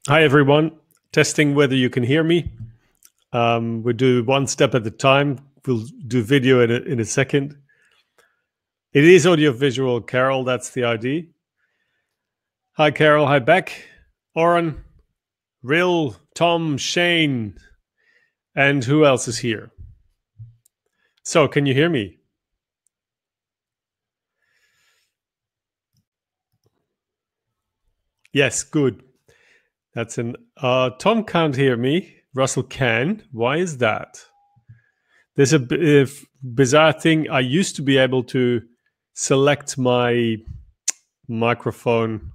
Hi, everyone. Testing whether you can hear me. We'll do one step at a time. We'll do video in a second. It is audio-visual, Carol. That's the ID. Hi, Carol. Hi, Beck. Oren, Rill, Tom, Shane, and who else is here? So, can you hear me? Yes, good. That's an Tom can't hear me. Russell can. Why is that? There's a bizarre thing. I used to be able to select my microphone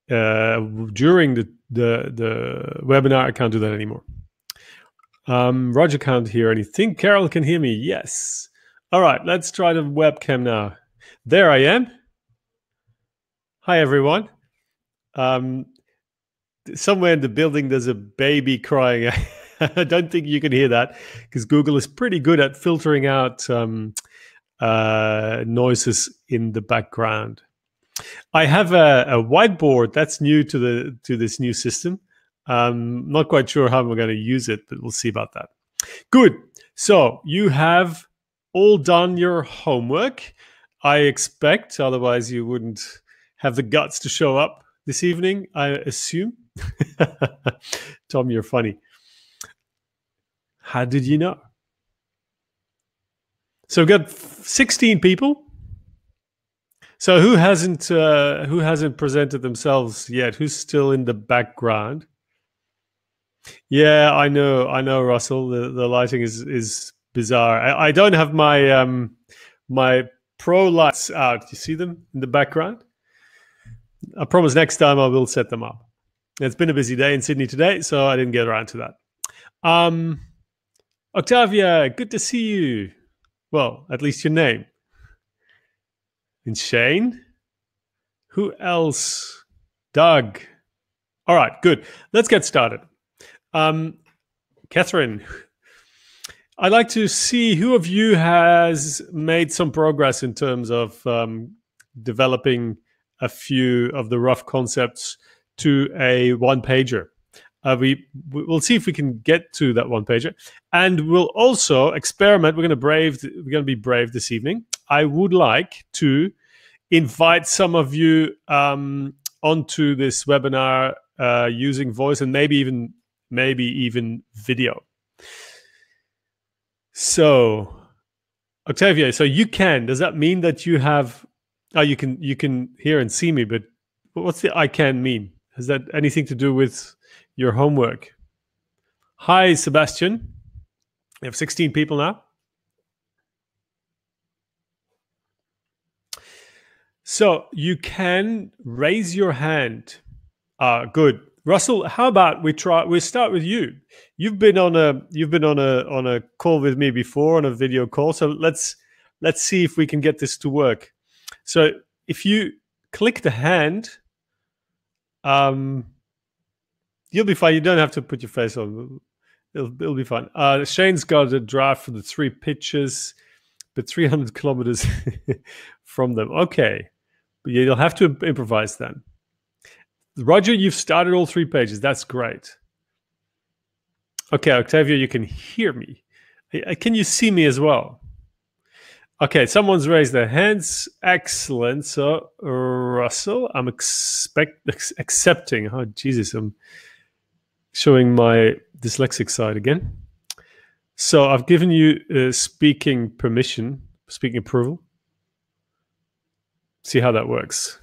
during the webinar. I can't do that anymore. Roger can't hear anything. Carol can hear me. Yes. All right, let's try the webcam now. There I am. Hi, everyone. Somewhere in the building, there's a baby crying. I don't think you can hear that because Google is pretty good at filtering out noises in the background. I have a whiteboard that's new to this new system. Not quite sure how I'm going to use it, but we'll see about that. Good. So you have all done your homework, I expect. Otherwise, you wouldn't have the guts to show up this evening, I assume. Tom, you're funny. How did you know? So we've got 16 people. So who hasn't presented themselves yet? Who's still in the background? Yeah, I know, Russell. The lighting is bizarre. I don't have my my pro lights out. You see them in the background? I promise next time I will set them up. It's been a busy day in Sydney today, so I didn't get around to that. Octavia, good to see you. Well, at least your name. And Shane? Who else? Doug. All right, good. Let's get started. Catherine, I'd like to see who of you has made some progress in terms of developing a few of the rough concepts to a one-pager. We'll see if we can get to that one-pager, and we'll also experiment. We're going to be brave this evening. I would like to invite some of you onto this webinar using voice and maybe even video. So, Octavia, so you can. Does that mean that you have? Oh, you can hear and see me, but what's the I can mean? Has that anything to do with your homework? Hi, Sebastian. We have 16 people now. So you can raise your hand. Good. Russell, how about we start with you? You've been on a call with me before, on a video call. So let's see if we can get this to work. So if you click the hand, you'll be fine. You don't have to put your face on. It'll be fine. Shane's got a draft for the 3 pitches, but 300 kilometers from them. Okay, but you'll have to improvise then. Roger, you've started all 3 pages. That's great. Okay, Octavia, you can hear me. Can you see me as well? Okay, someone's raised their hands. Excellent. So, Russell, I'm accepting. Oh, Jesus, I'm showing my dyslexic side again. So I've given you speaking permission, speaking approval. See how that works.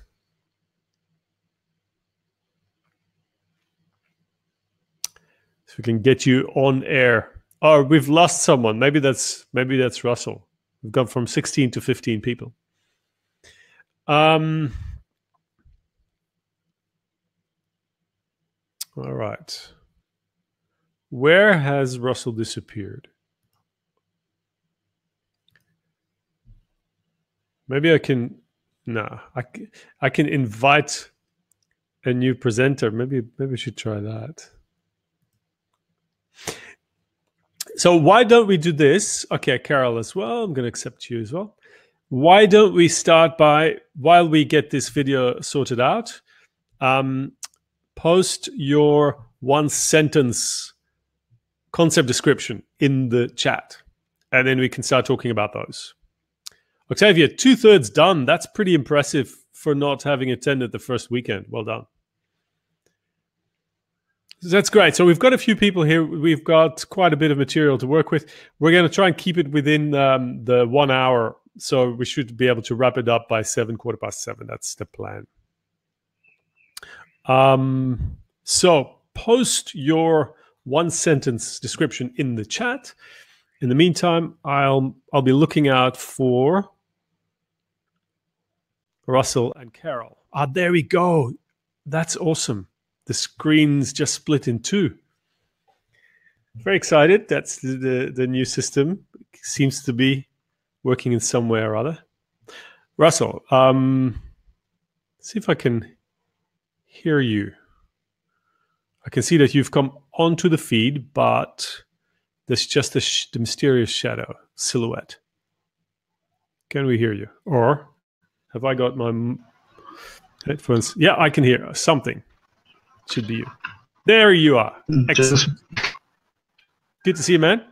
So we can get you on air. Oh, we've lost someone. Maybe that's Russell. We've gone from 16 to 15 people. All right. Where has Russell disappeared? Maybe I can. No, I can invite a new presenter. Maybe we should try that. So why don't we do this? Okay, Carol as well. I'm going to accept you as well. Why don't we start by, while we get this video sorted out, post your 1-sentence concept description in the chat, and then we can start talking about those. Octavia, 2/3 done. That's pretty impressive for not having attended the first weekend. Well done. That's great. So we've got a few people here. We've got quite a bit of material to work with. We're going to try and keep it within the 1 hour. So we should be able to wrap it up by 7:15. That's the plan. So post your 1-sentence description in the chat. In the meantime, I'll be looking out for Russell and Carol. Ah, there we go. That's awesome. The screen's just split in two. Very excited. That's the new system. Seems to be working in some way or other. Russell, see if I can hear you. I can see that you've come onto the feed, but there's just the mysterious shadow silhouette. Can we hear you? Or have I got my headphones? Yeah, I can hear something. Should be you. There you are. Excellent. Good to see you, man.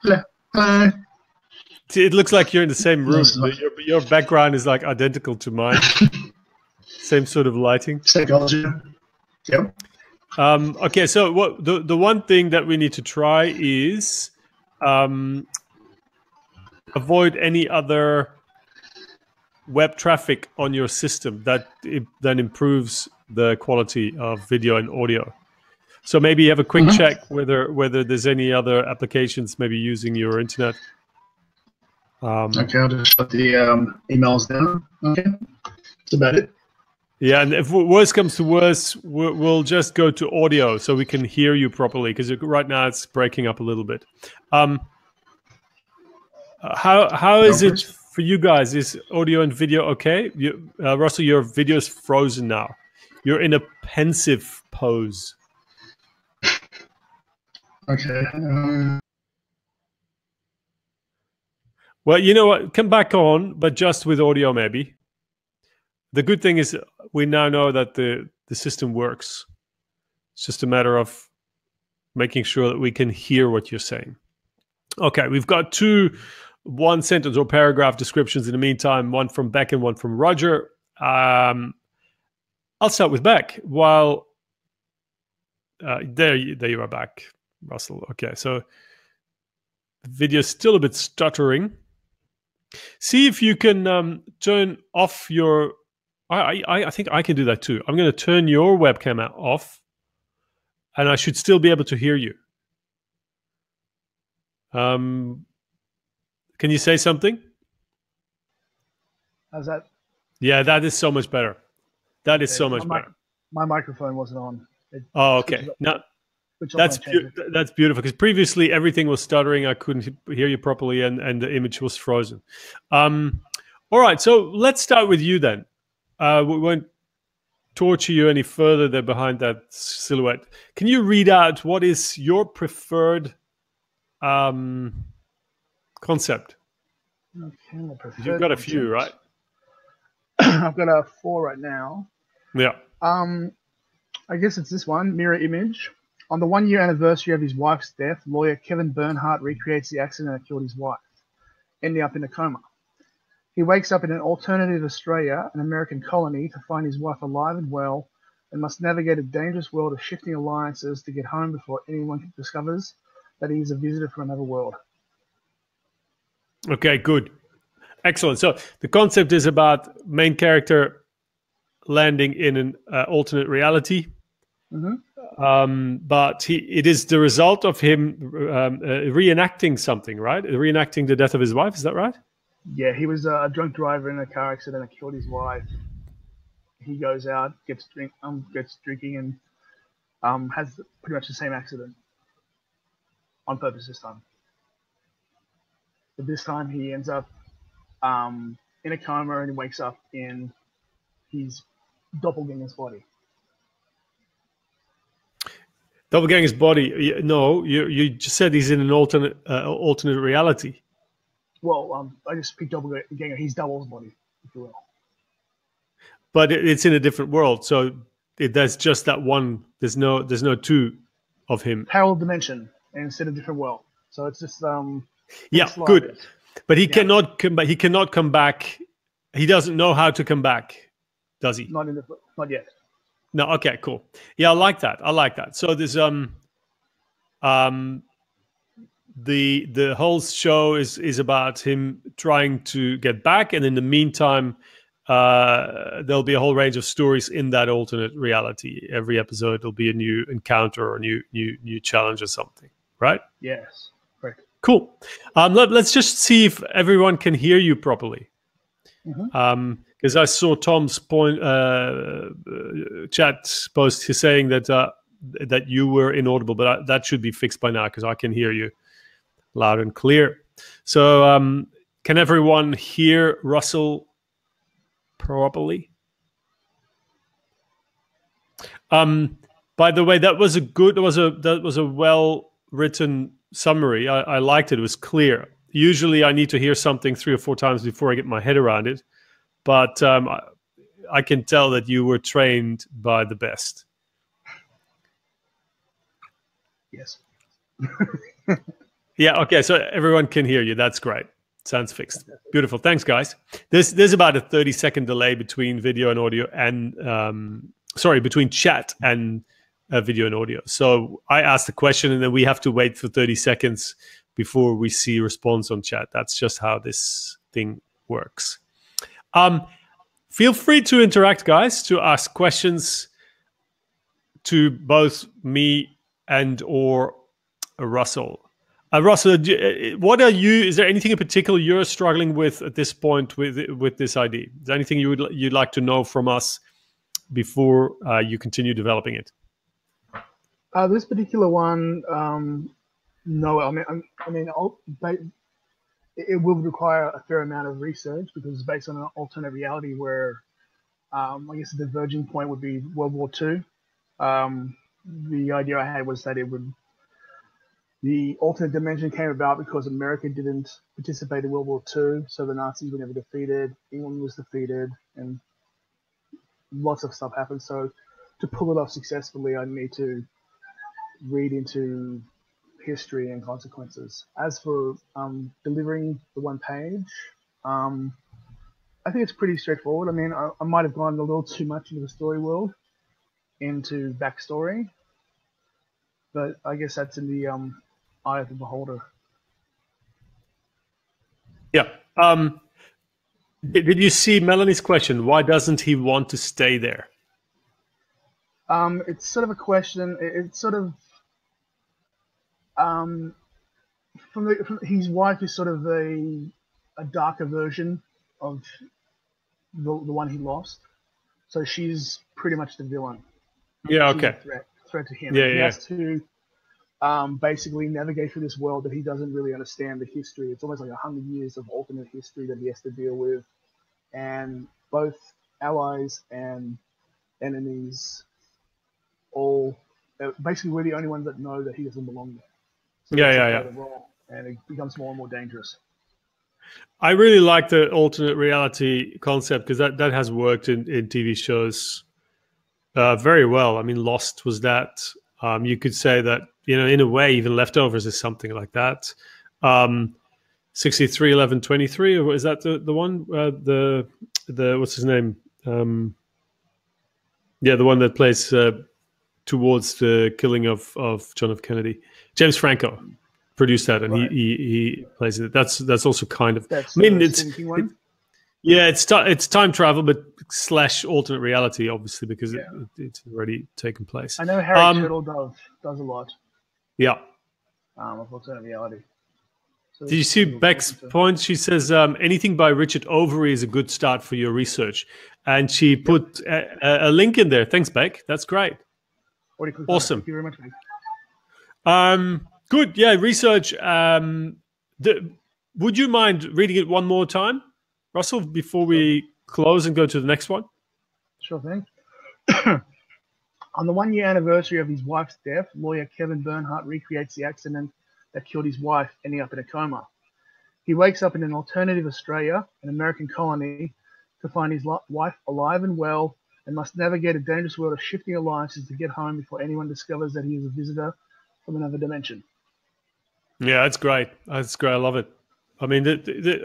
Hello. Hello. It looks like you're in the same room. Your background is like identical to mine. Same sort of lighting. Psychology. Yep. Okay, so what the one thing that we need to try is avoid any other web traffic on your system that then improves the quality of video and audio. So maybe you have a quick check whether there's any other applications maybe using your internet. Okay, I'll just shut the emails down. Okay, that's about it. Yeah, and if worse comes to worse, we'll just go to audio so we can hear you properly, because right now it's breaking up a little bit. How is it for you guys? Is audio and video okay? Russell, your video is frozen now. You're in a pensive pose. Okay. Well, you know what? Come back on, but just with audio maybe. The good thing is we now know that the system works. It's just a matter of making sure that we can hear what you're saying. Okay, we've got 2 1-sentence or paragraph descriptions in the meantime, one from Beck and one from Roger. I'll start with Beck. While there you are back, Russell. Okay, so the video's still a bit stuttering. See if you can turn off your... I think I can do that too. I'm going to turn your webcam off, and I should still be able to hear you. Can you say something? How's that? Yeah, that is so much better. That is so much better. My microphone wasn't on. Oh, okay. Now, that's beautiful, because previously everything was stuttering. I couldn't hear you properly, and the image was frozen. All right, so let's start with you then. We won't torture you any further there behind that silhouette. Can you read out what is your preferred concept? Okay, my preferred You've got a few, right? I've got a 4 right now. Yeah. I guess it's this one, mirror image. On the 1-year anniversary of his wife's death, lawyer Kevin Bernhardt recreates the accident that killed his wife, ending up in a coma. He wakes up in an alternative Australia, an American colony, to find his wife alive and well, and must navigate a dangerous world of shifting alliances to get home before anyone discovers that he is a visitor from another world. Okay, good. Excellent. So the concept is about main character landing in an alternate reality. But it is the result of him reenacting something, right? Reenacting the death of his wife, is that right? Yeah, he was a drunk driver in a car accident that killed his wife. He goes out, gets drinking, and has pretty much the same accident on purpose this time. But this time he ends up in a coma, and he wakes up in his doppelganger's body. Doppelganger's body? No, you just said he's in an alternate reality. Well, I just picked doppelganger. He's Double's body, if you will. But it's in a different world. So there's just that one. There's no two of him. Parallel dimension instead of different world. So it's just Yeah, good. But he cannot come back. He cannot come back. He doesn't know how to come back, does he? Not yet. No. Okay. Cool. Yeah, I like that. So there's the whole show is about him trying to get back, and in the meantime, there'll be a whole range of stories in that alternate reality. Every episode will be a new encounter or new challenge or something, right? Yes. Correct. Cool. Let's just see if everyone can hear you properly. Because I saw Tom's chat post saying that you were inaudible, but that should be fixed by now because I can hear you loud and clear. So can everyone hear Russell properly? By the way, that was a well written summary. I liked it. It was clear. Usually I need to hear something 3 or 4 times before I get my head around it. But I can tell that you were trained by the best. Yes. Yeah, okay, so everyone can hear you. That's great. Sounds fixed. Beautiful. Thanks, guys. There's about a 30-second delay between video and audio and, between chat and video and audio. So I asked the question and then we have to wait for 30 seconds before we see response on chat. That's just how this thing works. Feel free to interact, guys, to ask questions to both me and or Russell. Russell, what are you? Is there anything in particular you're struggling with at this point with this idea? Is there anything you'd like to know from us before you continue developing it? This particular one, no. It will require a fair amount of research because it's based on an alternate reality where, I guess, the diverging point would be World War II. The idea I had was that the alternate dimension came about because America didn't participate in World War II, so the Nazis were never defeated, England was defeated, and lots of stuff happened. So to pull it off successfully, I need to read into history and consequences. As for delivering the one page, I think it's pretty straightforward. I mean, I might have gone a little too much into the story world, into backstory, but I guess that's in the eye of the beholder. Yeah. Did you see Melanie's question? Why doesn't he want to stay there? It's sort of a question. It's sort of from his wife is sort of a darker version of the one he lost. So she's pretty much the villain. Yeah. She's Okay. a threat to him. Yeah. He has to basically navigate through this world that he doesn't really understand the history. It's almost like 100 years of alternate history that he has to deal with, and both allies and enemies all basically we're the only ones that know that he doesn't belong there. So Yeah. And it becomes more and more dangerous. I really like the alternate reality concept because that has worked in TV shows very well. I mean, Lost was that. You could say that, in a way, even Leftovers is something like that. 631123, or is that the one? The what's his name? The one that plays towards the killing of John F. Kennedy. James Franco produced that, and right. he plays it. That's also kind of. That's, it's time travel, but / alternate reality, obviously, because it's already taken place. I know Harry Turtle does a lot. Yeah. Of alternate reality. So did you see Beck's point? She says anything by Richard Overy is a good start for your research, and she put a link in there. Thanks, Beck. That's great. Awesome. Thank you very much, Beck. Good. Yeah, research. Would you mind reading it one more time, Russell, before we close and go to the next one? Sure thing. On the 1-year anniversary of his wife's death, lawyer Kevin Bernhardt recreates the accident that killed his wife, ending up in a coma. He wakes up in an alternative Australia, an American colony, to find his wife alive and well and must navigate a dangerous world of shifting alliances to get home before anyone discovers that he is a visitor from another dimension. Yeah, that's great. That's great. I love it. I mean,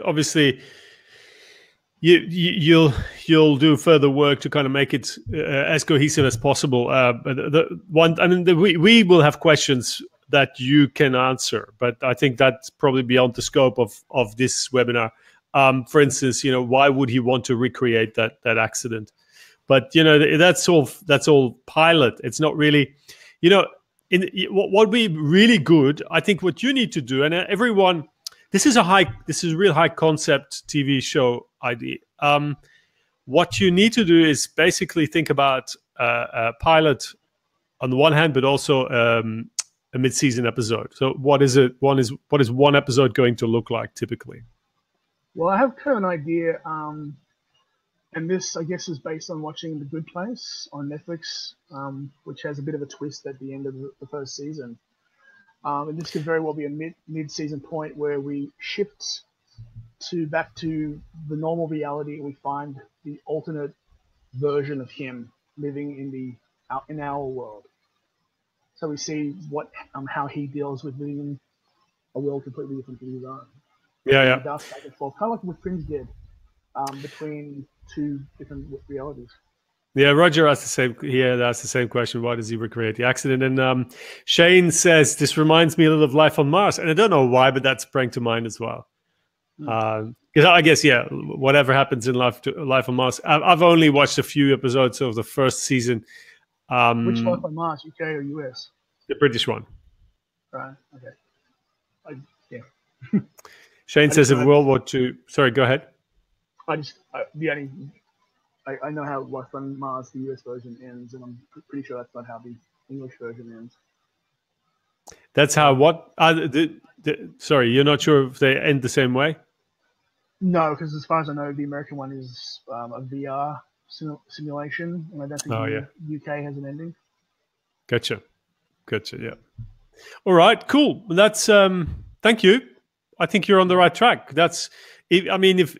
obviously, you'll do further work to kind of make it as cohesive as possible. But we will have questions that you can answer, but I think that's probably beyond the scope of this webinar. For instance, why would he want to recreate that accident? But that's all pilot. It's not really, what would be really good. I think what you need to do, and everyone, this is a real high concept TV show idea. What you need to do is basically think about a pilot on the one hand, but also a mid-season episode. So what is one episode going to look like typically? Well, I have kind of an idea, and this, I guess, is based on watching The Good Place on Netflix, which has a bit of a twist at the end of the first season. And this could very well be a mid-season point where we shift back to the normal reality, and we find the alternate version of him living in our world. So we see how he deals with living in a world completely different from his own. Yeah. Back and forth, kind of like what Fringe did, between two different realities. Yeah, Roger asked the same question. Why does he recreate the accident? And Shane says, this reminds me a little of Life on Mars. And I don't know why, but that sprang to mind as well. Because I guess, whatever happens in Life on Mars. I've only watched a few episodes of the first season. Which Life on Mars, UK or US? The British one. Right, okay. Shane says in World War II. Sorry, go ahead. I know how Life on Mars, the US version, ends, and I'm pretty sure that's not how the English version ends. That's how what? Sorry, you're not sure if they end the same way? No, because as far as I know, the American one is a VR simulation, and I don't think the UK has an ending. Gotcha, yeah. All right, cool. That's thank you. I think you're on the right track. If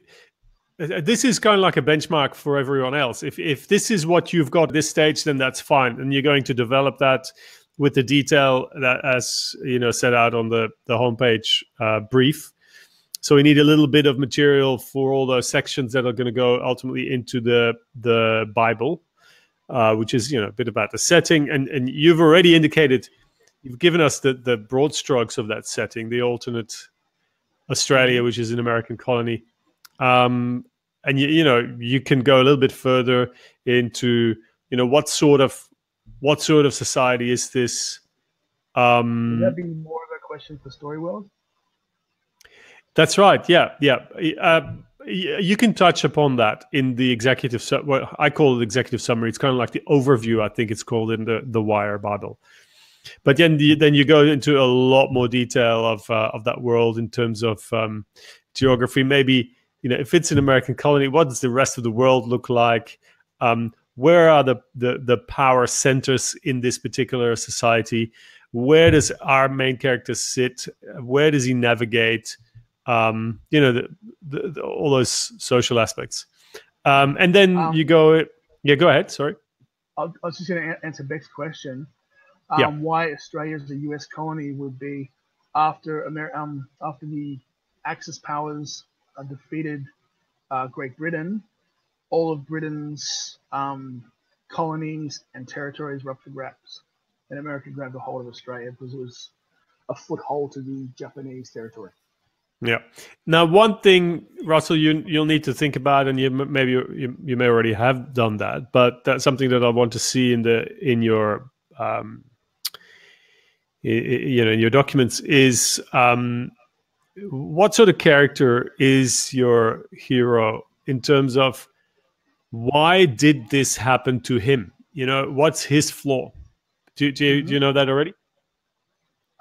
this is kind of like a benchmark for everyone else. If this is what you've got at this stage, then that's fine, and you're going to develop that with the detail that, as set out on the homepage brief. So we need a little bit of material for all those sections that are going to go ultimately into the Bible, which is a bit about the setting, and you've already indicated, you've given us the broad strokes of that setting, the alternate Australia, which is an American colony. And you can go a little bit further into what sort of society is this? Would that be more of a question for Story World? That's right. Yeah. You can touch upon that in the executive. Well, I call it executive summary. It's kind of like the overview. I think it's called in the Wire Bible. But then you go into a lot more detail of that world in terms of geography. Maybe if it's an American colony, what does the rest of the world look like? Where are the power centers in this particular society? Where does our main character sit? Where does he navigate? All those social aspects. And then you go. Yeah, go ahead. Sorry. I was just going to answer Beck's question. Why Australia as a US colony would be after the Axis powers defeated Great Britain, all of Britain's colonies and territories were up for grabs, and America grabbed a hold of Australia because it was a foothold to the Japanese territory. Yeah. Now, one thing, Russell, you'll need to think about, and you may already have done that, but that's something that I want to see in your in your documents is what sort of character is your hero in terms of why did this happen to him? What's his flaw? Do you know that already?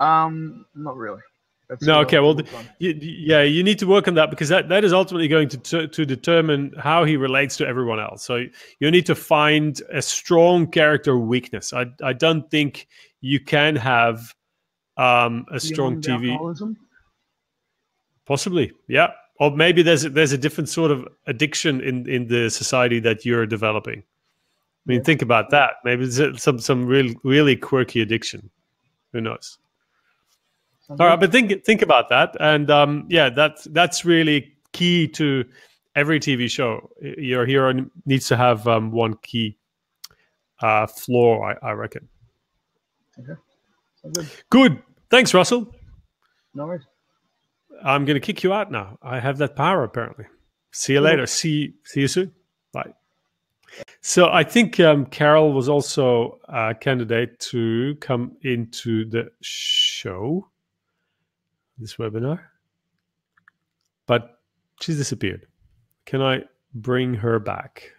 Not really. No, okay. Well, you need to work on that because that is ultimately going to determine how he relates to everyone else. So you need to find a strong character weakness. I don't think you can have a strong TV. Alcoholism? Possibly, yeah. Or maybe there's a different sort of addiction in the society that you're developing. I mean, think about that. Maybe it's some really quirky addiction. Who knows? All right, but think about that, and yeah, that's really key to every TV show. Your hero needs to have one key flaw, I reckon. Okay. Good. Good. Thanks, Russell. No worries. I'm going to kick you out now. I have that power, apparently. See you later. See you soon. Bye. So I think Carol was also a candidate to come into the show, this webinar, but she's disappeared. Can I bring her back?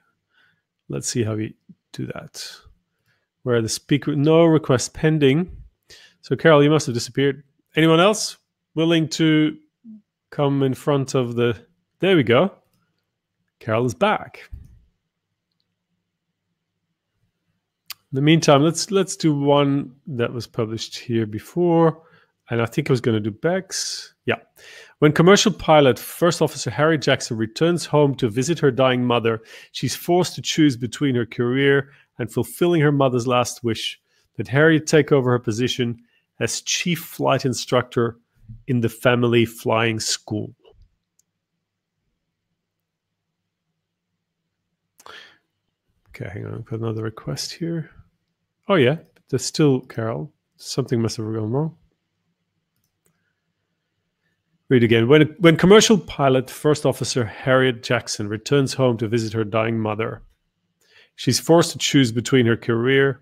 Let's see how we do that. Where the speaker, no request pending. So Carol, you must have disappeared. Anyone else willing to come in front of the, there we go. Carol is back. In the meantime, let's do one that was published here before, and I think I was going to do Beck's. Yeah. When commercial pilot First Officer Harry Jackson returns home to visit her dying mother, she's forced to choose between her career and fulfilling her mother's last wish that Harry take over her position as chief flight instructor in the family flying school. Okay, hang on, I've got another request here. Oh yeah, there's still Carol. Something must have gone wrong. Read again. When commercial pilot First Officer Harriet Jackson returns home to visit her dying mother, she's forced to choose between her career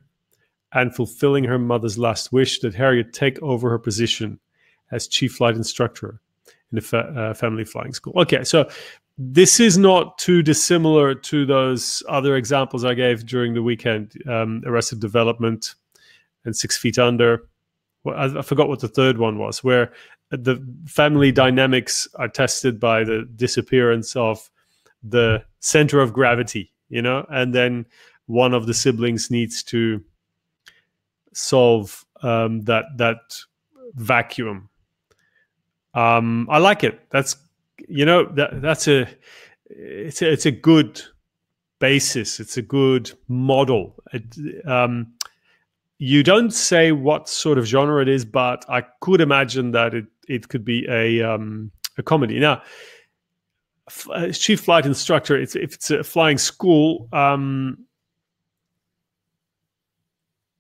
and fulfilling her mother's last wish that Harriet take over her position as chief flight instructor in the family flying school. Okay, so this is not too dissimilar to those other examples I gave during the weekend, Arrested Development and 6 Feet Under. Well, I forgot what the third one was, where the family dynamics are tested by the disappearance of the center of gravity, you know, and then one of the siblings needs to solve that vacuum. I like it. That's, you know, it's a good basis. It's a good model. You don't say what sort of genre it is, but I could imagine that it could be a comedy. Now, chief flight instructor, if it's a flying school, in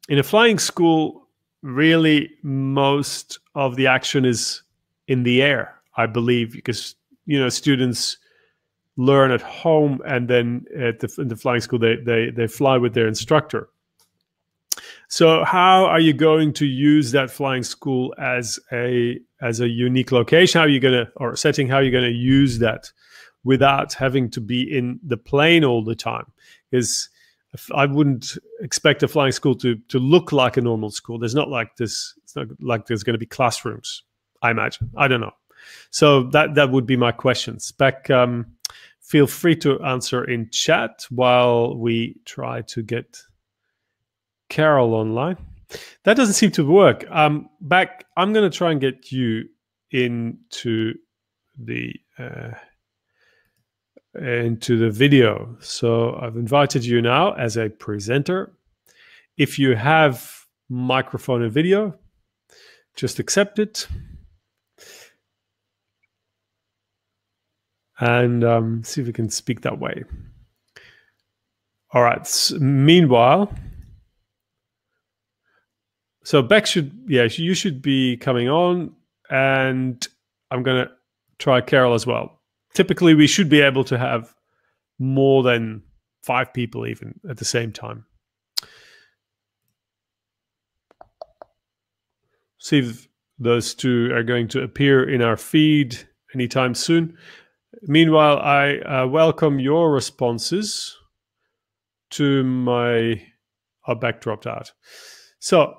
a flying school, really most of the action is in the air, I believe, because, you know, students learn at home and then in the flying school they fly with their instructor. So how are you going to use that flying school as a unique location? How are you going to, or setting, how are you going to use that without having to be in the plane all the time? Because I wouldn't expect a flying school to look like a normal school. There's not like this. It's not like there's going to be classrooms, I imagine. I don't know. So that would be my questions. Beck, feel free to answer in chat while we try to get Carol online. That doesn't seem to work. Beck, I'm going to try and get you into the video. So I've invited you now as a presenter. If you have microphone and video, just accept it. And see if we can speak that way. All right. Meanwhile, so Beck you should be coming on, and I'm going to try Carol as well. Typically, we should be able to have more than 5 people even at the same time. See if those two are going to appear in our feed anytime soon. Meanwhile, I welcome your responses to my... Oh, Beck dropped out. So,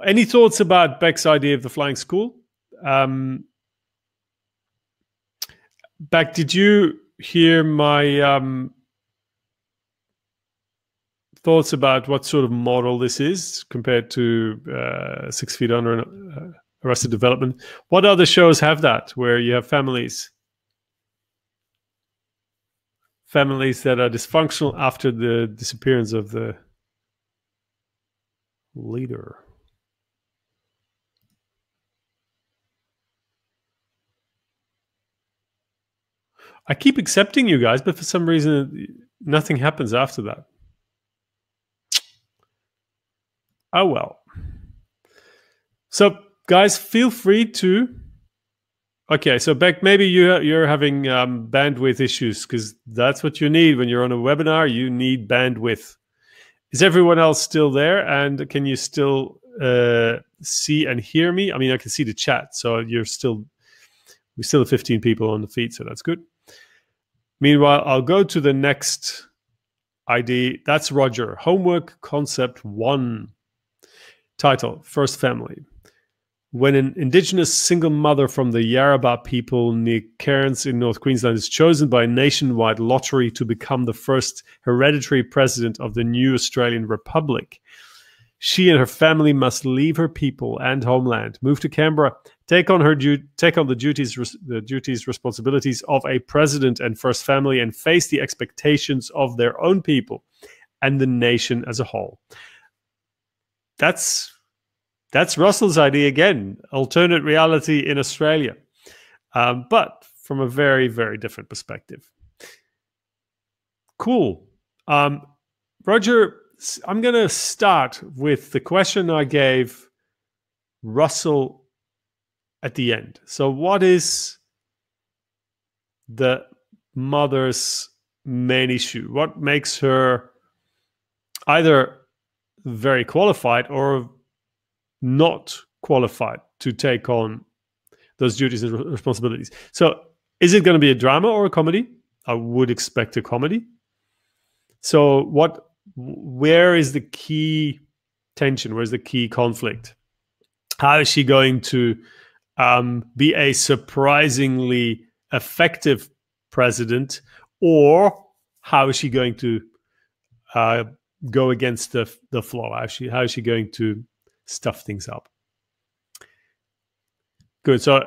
any thoughts about Beck's idea of the flying school? Beck, did you hear my thoughts about what sort of model this is compared to 6 Feet Under and Arrested Development? What other shows have that, where you have family families that are dysfunctional after the disappearance of the leader. I keep accepting you guys, but for some reason, nothing happens after that. Oh, well. So, guys, feel free to... Okay, so Beck, maybe you're having bandwidth issues, because that's what you need when you're on a webinar. You need bandwidth. Is everyone else still there? And can you still see and hear me? I mean, I can see the chat, so we still have 15 people on the feed, so that's good. Meanwhile, I'll go to the next ID. That's Roger. Homework Concept 1. Title, First Family. When an Indigenous single mother from the Yarrabah people near Cairns in North Queensland is chosen by a nationwide lottery to become the first hereditary president of the new Australian Republic, she and her family must leave her people and homeland, move to Canberra, take on the duties, responsibilities of a president and first family, and face the expectations of their own people and the nation as a whole. That's Russell's idea again, alternate reality in Australia, but from a very, very different perspective. Cool. Roger, I'm going to start with the question I gave Russell at the end. So what is the mother's main issue? What makes her either very qualified or not qualified to take on those duties and responsibilities? So is it going to be a drama or a comedy? I would expect a comedy. So where is the key tension? Where's the key conflict? How is she going to be a surprisingly effective president, or how is she going to go against the flow? How is she going to stuff things up? Good. So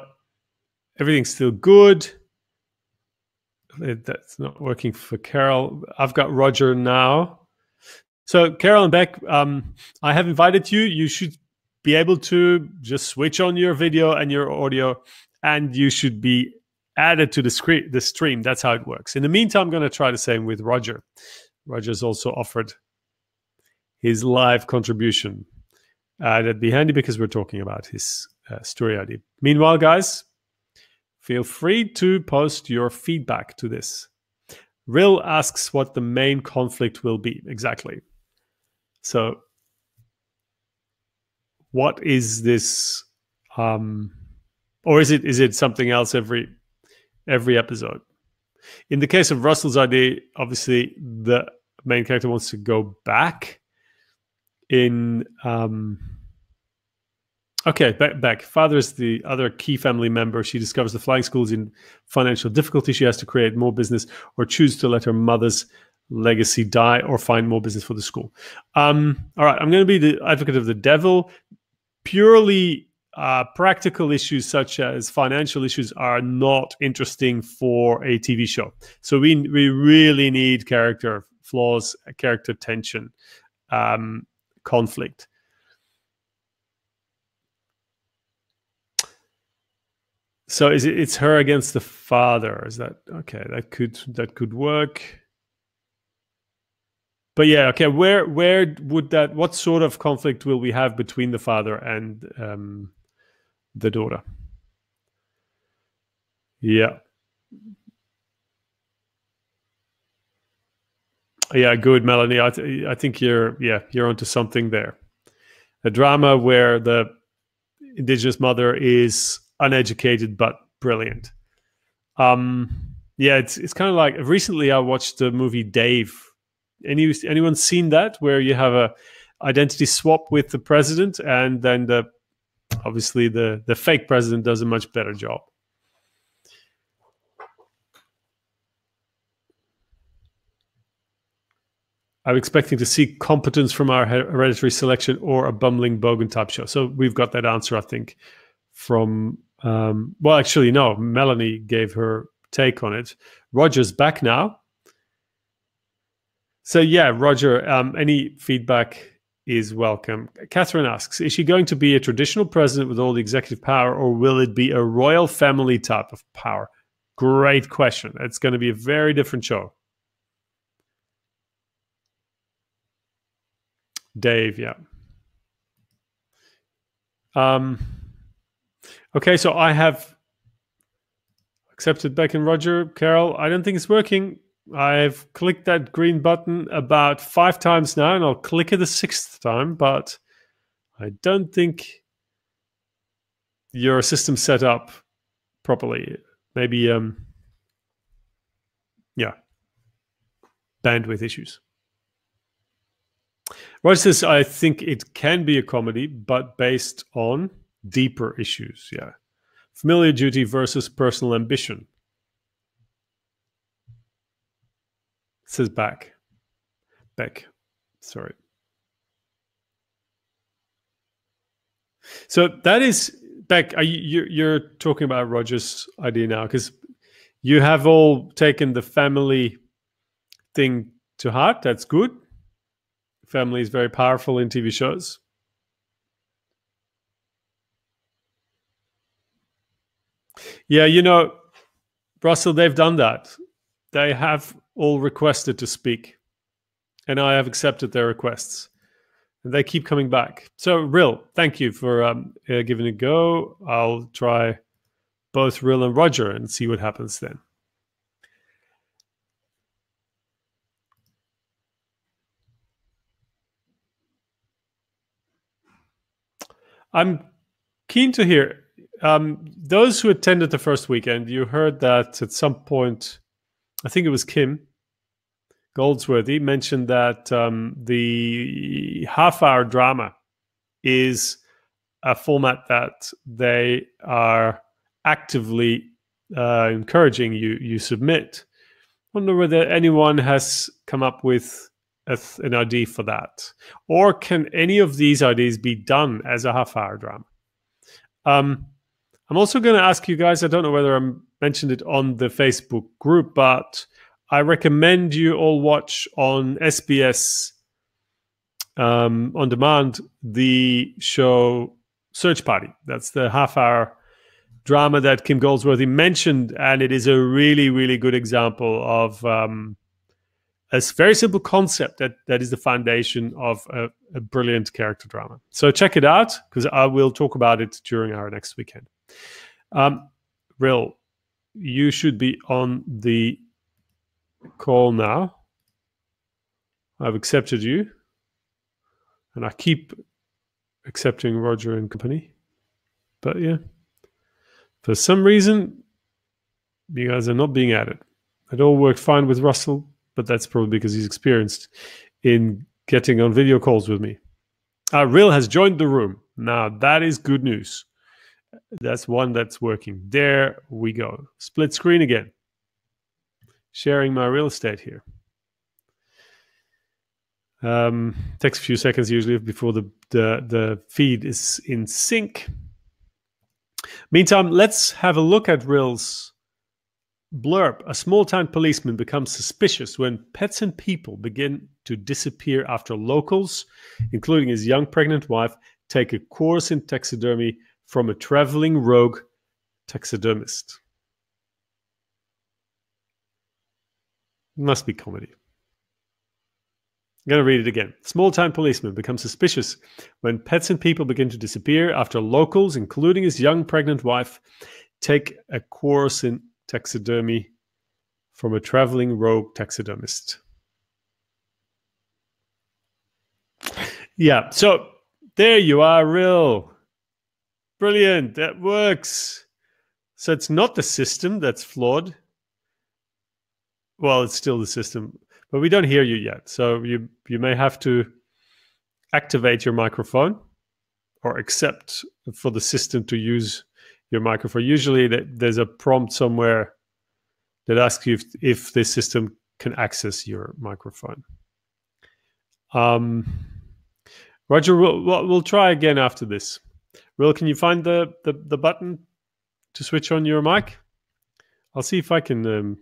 everything's still good. That's not working for Carol. I've got Roger now. So Carol and Beck, I have invited you. You should be able to just switch on your video and your audio, and you should be added to the stream. That's how it works. In the meantime, I'm going to try the same with Roger. Roger's also offered his live contribution. That'd be handy because we're talking about his story ID. Meanwhile, guys, feel free to post your feedback to this. Rill asks what the main conflict will be. Exactly. So what is this? Or is it something else every episode? In the case of Russell's idea, obviously the main character wants to go back in back. Father is the other key family member. She discovers the flying school is in financial difficulty. She has to create more business or choose to let her mother's legacy die or find more business for the school. All right, I'm going to be the advocate of the devil. Purely practical issues such as financial issues are not interesting for a TV show. So we really need character flaws, character tension, conflict. So it's her against the father? Is that okay? That could work. But yeah, okay. Where would that? What sort of conflict will we have between the father and the daughter? Yeah. Yeah, good, Melanie. I think you're onto something there. A drama where the Indigenous mother is uneducated but brilliant. Yeah, it's kind of like recently I watched the movie Dave. Anyone seen that, where you have a identity swap with the president, and then obviously the fake president does a much better job. I'm expecting to see competence from our hereditary selection or a bumbling bogan type show. So we've got that answer, I think, from well, actually no, Melanie gave her take on it. Roger's back now. So yeah, Roger, any feedback is welcome. Catherine asks, is she going to be a traditional president with all the executive power, or will it be a royal family type of power? Great question. It's going to be a very different show. Dave, yeah. Okay, so I have accepted Beck and Roger. Carol, I don't think it's working. I've clicked that green button about 5 times now, and I'll click it the 6th time, but I don't think your system's set up properly. Maybe, yeah, bandwidth issues. Roger says, I think it can be a comedy, but based on deeper issues. Yeah. Familiar duty versus personal ambition. It says Beck. Sorry. So that is, Beck, you're talking about Roger's idea now, because you have all taken the family thing to heart. That's good. Family is very powerful in TV shows. Yeah, you know, Russell, they've done that. They have all requested to speak, and I have accepted their requests. And they keep coming back. So, Rill, thank you for giving it a go. I'll try both Rill and Roger and see what happens then. I'm keen to hear. Those who attended the first weekend, you heard that at some point, I think it was Kim Goldsworthy mentioned that the half-hour drama is a format that they are actively encouraging you submit. I wonder whether anyone has come up with an idea for that, or can any of these ideas be done as a half-hour drama? I'm also going to ask you guys, I don't know whether I mentioned it on the Facebook group, but I recommend you all watch on SBS on demand the show Search Party. That's the half-hour drama that Kim Goldsworthy mentioned, and it is a really, really good example of a very simple concept that is the foundation of a brilliant character drama. So check it out, because I will talk about it during our next weekend. Rill, you should be on the call now. I've accepted you, and I keep accepting Roger and company. But yeah, for some reason, you guys are not being added. It all worked fine with Russell, but that's probably because he's experienced in getting on video calls with me. Rill has joined the room. Now, that is good news. That's one that's working. There we go. Split screen again. Sharing my real estate here. Takes a few seconds usually before the feed is in sync. Meantime, let's have a look at Rill's blurb. A small-town policeman becomes suspicious when pets and people begin to disappear after locals, including his young pregnant wife, take a course in taxidermy from a traveling rogue taxidermist. Must be comedy. I'm going to read it again. Small-town policeman becomes suspicious when pets and people begin to disappear after locals, including his young pregnant wife, take a course in taxidermy from a traveling rogue taxidermist. Yeah, so there you are, Rill. Brilliant, that works. So it's not the system that's flawed. Well, it's still the system, but we don't hear you yet. So you may have to activate your microphone or accept for the system to use your microphone. Usually there's a prompt somewhere that asks you if the system can access your microphone. Roger, we'll try again after this. Will, can you find the button to switch on your mic? I'll see if I can...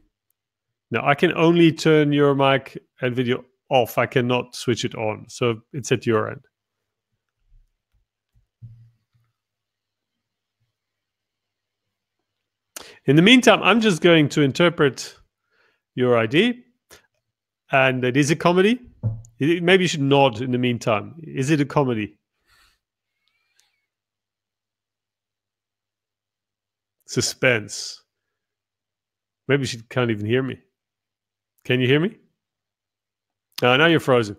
No, I can only turn your mic and video off. I cannot switch it on. So it's at your end. In the meantime, I'm just going to interpret your ID. And it is a comedy. Maybe you should nod in the meantime. Is it a comedy? Suspense. Maybe she can't even hear me. Can you hear me? Now you're frozen.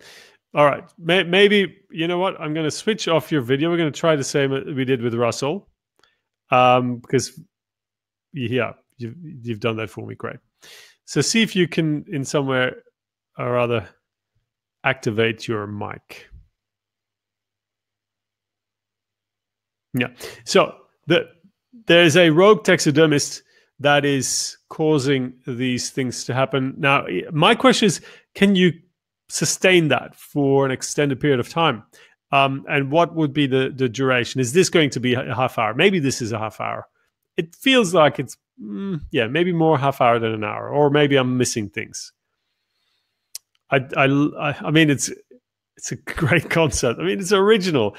All right. Maybe, you know what? I'm going to switch off your video. We're going to try the same we did with Russell. Because, yeah, you've done that for me. Great. So see if you can, in somewhere or other, activate your mic. Yeah. So there's a rogue taxidermist that is causing these things to happen. Now, my question is, can you sustain that for an extended period of time? And what would be the duration? Is this going to be a half hour? Maybe this is a half hour. It feels like it's, maybe more half hour than an hour, or maybe I'm missing things. I mean, it's a great concept. I mean, it's original.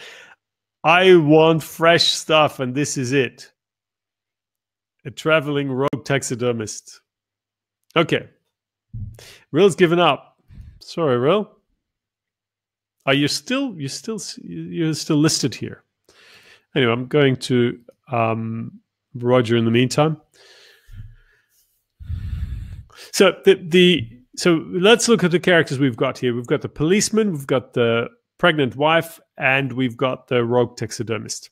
I want fresh stuff, and this is it. A traveling rogue taxidermist. Okay. Ril's given up. Sorry, Ril. Are you still listed here? Anyway, I'm going to Roger in the meantime. So So let's look at the characters we've got here. We've got the policeman, we've got the pregnant wife, and we've got the rogue taxidermist.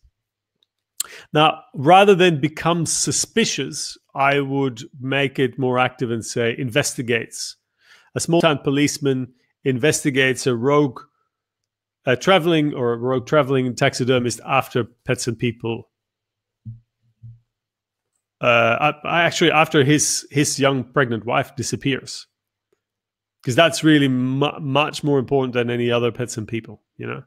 Now, rather than become suspicious, I would make it more active and say investigates. A small-town policeman investigates a rogue traveling taxidermist after pets and people. Actually, after his young pregnant wife disappears. Because that's really much more important than any other pets and people, you know.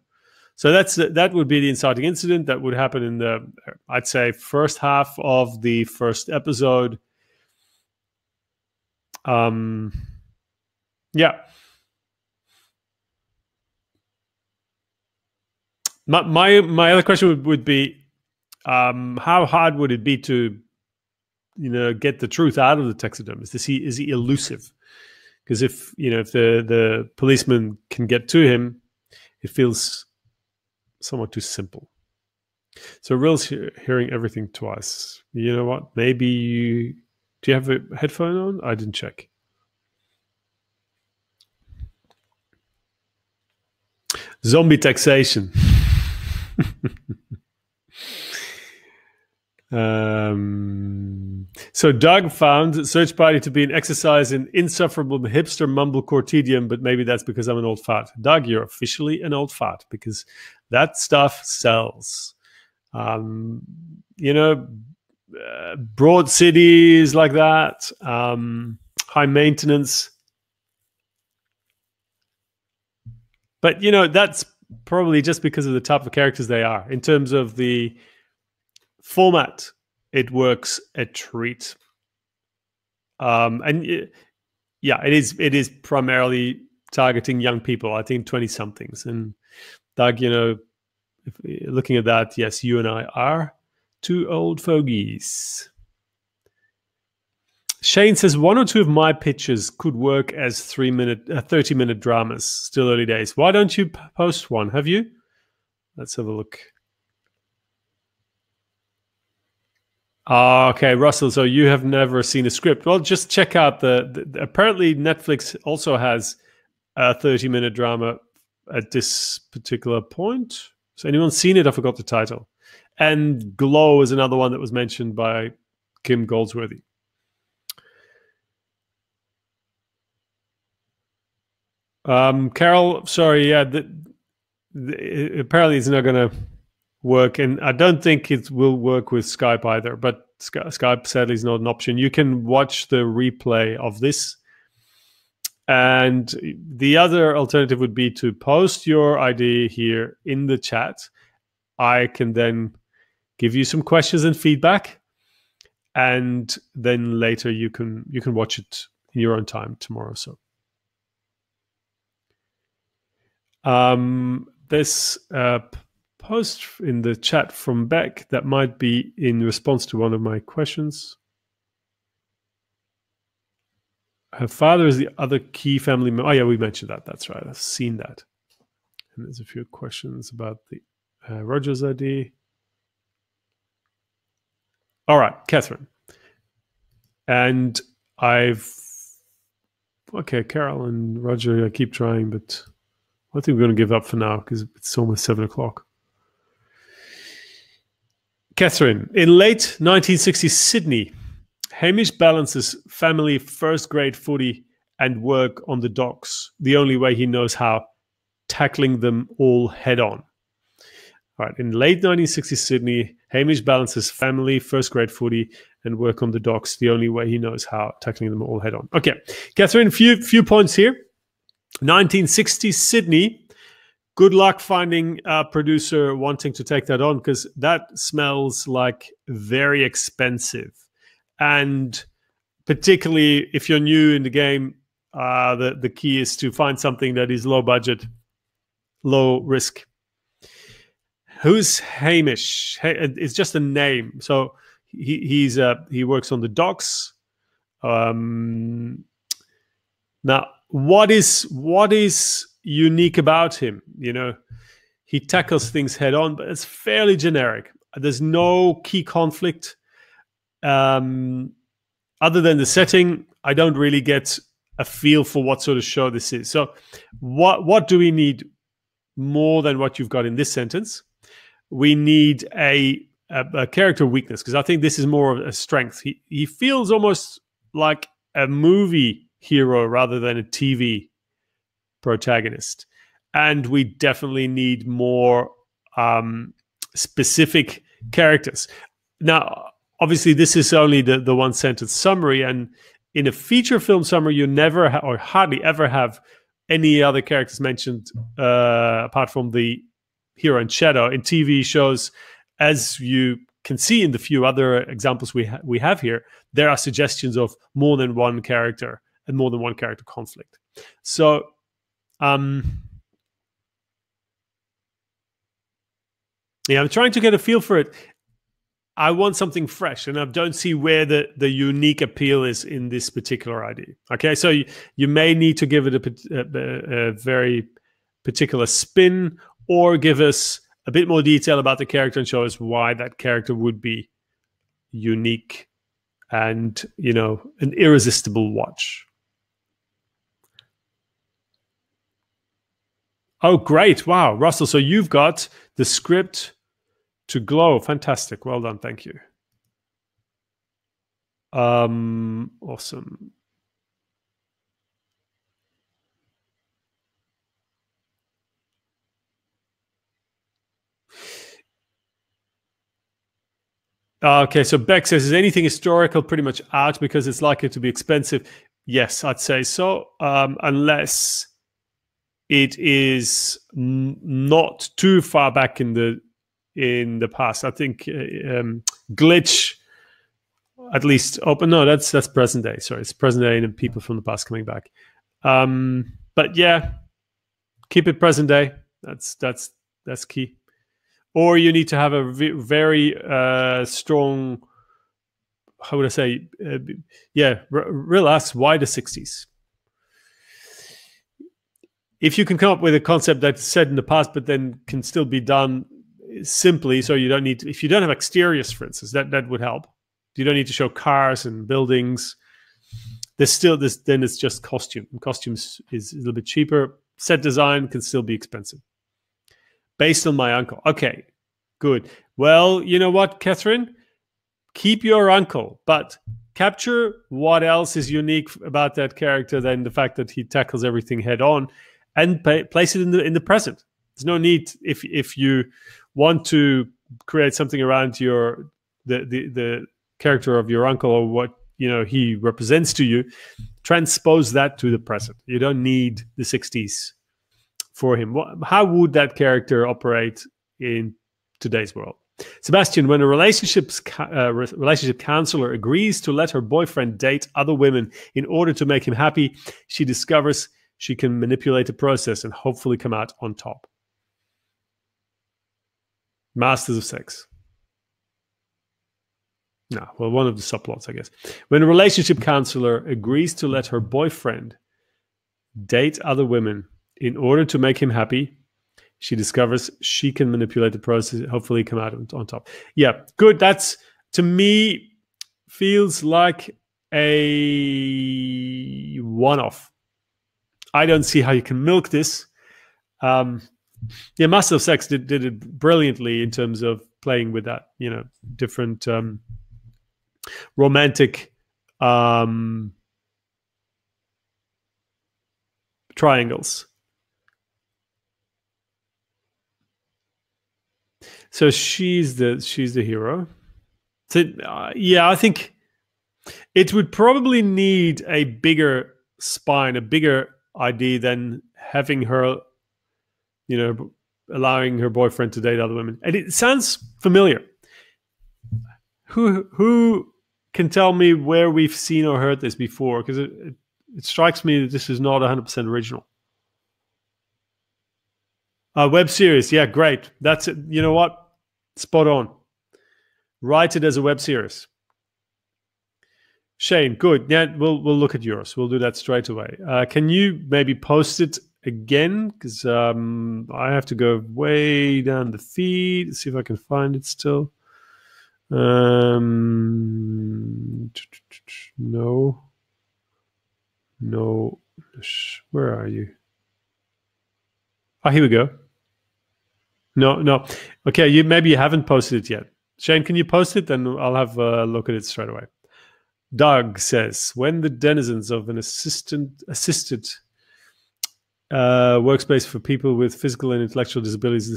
So that would be the inciting incident that would happen in the, I'd say, first half of the first episode. Yeah. My other question would be, how hard would it be to, get the truth out of the taxidermist? Is he elusive? Because if the policeman can get to him, it feels somewhat too simple. So Ril's hearing everything twice. You know what? Maybe do you have a headphone on? I didn't check. Zombie taxation. So Doug found search party to be an exercise in insufferable hipster mumblecore tedium, but maybe that's because I'm an old fart. Doug, you're officially an old fart because that stuff sells. Broad cities like that, high maintenance. But, that's probably just because of the type of characters they are. In terms of the format, it works a treat. It is primarily targeting young people, I think 20-somethings. And Doug, looking at that, yes, you and I are two old fogies. Shane says 1 or 2 of my pitches could work as 30-minute dramas. Still early days. Why don't you post one? Have you? Let's have a look. Okay, Russell. So you have never seen a script. Well, just check out apparently Netflix also has a 30-minute drama at this particular point. Has anyone seen it? I forgot the title. And Glow is another one that was mentioned by Kim Goldsworthy. Carol, sorry, yeah, apparently it's not going to work, and I don't think it will work with Skype either, but Skype sadly is not an option. You can watch the replay of this, and the other alternative would be to post your ID here in the chat. I can then give you some questions and feedback, and then later you can watch it in your own time tomorrow. So This post in the chat from Beck that might be in response to one of my questions. Her father is the other key family member. Oh, yeah, we mentioned that. That's right. I've seen that. And there's a few questions about the Roger's ID. All right, Catherine. And okay, Carol and Roger, I keep trying, but I think we're going to give up for now because it's almost 7 o'clock. Catherine, in late 1960s Sydney, Hamish balances family first-grade footy and work on the docks the only way he knows how, tackling them all head-on. All right, in late 1960s Sydney, Hamish balances family first-grade footy and work on the docks the only way he knows how, tackling them all head-on. Okay, Catherine, few points here. 1960s Sydney. Good luck finding a producer wanting to take that on, because that smells like very expensive. And particularly if you're new in the game, the key is to find something that is low budget, low risk. Who's Hamish? It's just a name. So he works on the docks. Now, what is unique about him? You know, he tackles things head on, but it's fairly generic. There's no key conflict. Other than the setting, I don't really get a feel for what sort of show this is. So what do we need more than what you've got in this sentence? We need a character weakness, because I think this is more of a strength. He feels almost like a movie hero rather than a TV protagonist. And we definitely need more specific characters. Now, obviously, this is only the one sentence summary, and in a feature film summary, you never or hardly ever have any other characters mentioned apart from the hero and shadow. In TV shows, as you can see in the few other examples we have here, there are suggestions of more than one character and more than one character conflict. So, yeah, I'm trying to get a feel for it. I want something fresh, and I don't see where the unique appeal is in this particular idea. Okay, so you may need to give it a very particular spin, or give us a bit more detail about the character and show us why that character would be unique and, you know, an irresistible watch. Oh, great. Wow, Russell, so you've got the script to glow. Fantastic. Well done. Thank you. Awesome. Okay, so Beck says, is anything historical pretty much out because it's likely to be expensive? Yes, I'd say so, unless it is not too far back in the past. I think Glitch, at least open. No, that's present day. Sorry, it's present day and people from the past coming back. But yeah, keep it present day. That's key. Or you need to have a very strong, how would I say, relax, why the 60s? If you can come up with a concept that's said in the past, but then can still be done simply, so you don't need to, if you don't have exteriors, for instance, that would help. You don't need to show cars and buildings. There's still this, then it's just costume. And costumes is a little bit cheaper. Set design can still be expensive. Based on my uncle. Okay, good. Well, you know what, Catherine? Keep your uncle, but capture what else is unique about that character than the fact that he tackles everything head on, and place it in the present. There's no need, if you want to create something around the character of your uncle, or what he represents to you, transpose that to the present. You don't need the 60s for him. How would that character operate in today's world? Sebastian, when a relationship counselor agrees to let her boyfriend date other women in order to make him happy, she discovers she can manipulate the process and hopefully come out on top. Masters of sex. No, well, one of the subplots, I guess. When a relationship counselor agrees to let her boyfriend date other women in order to make him happy, she discovers she can manipulate the process, hopefully come out on top. Yeah, good. That's, to me, feels like a one-off. I don't see how you can milk this. Master of Sex did it brilliantly in terms of playing with that, different romantic triangles. So she's the hero. So I think it would probably need a bigger spine, a bigger idea than having her, allowing her boyfriend to date other women. And it sounds familiar. Who can tell me where we've seen or heard this before? Because it strikes me that this is not 100% original. Web series, yeah, great. That's it. You know what? Spot on. Write it as a web series. Shane, good. Yeah, we'll look at yours. We'll do that straight away. Can you maybe post it again? Because I have to go way down the feed, see if I can find it still. No. Where are you? Oh, here we go. No. Okay, maybe you haven't posted it yet. Shane, can you post it? Then I'll have a look at it straight away. Doug says, when the denizens of an assisted workspace for people with physical and intellectual disabilities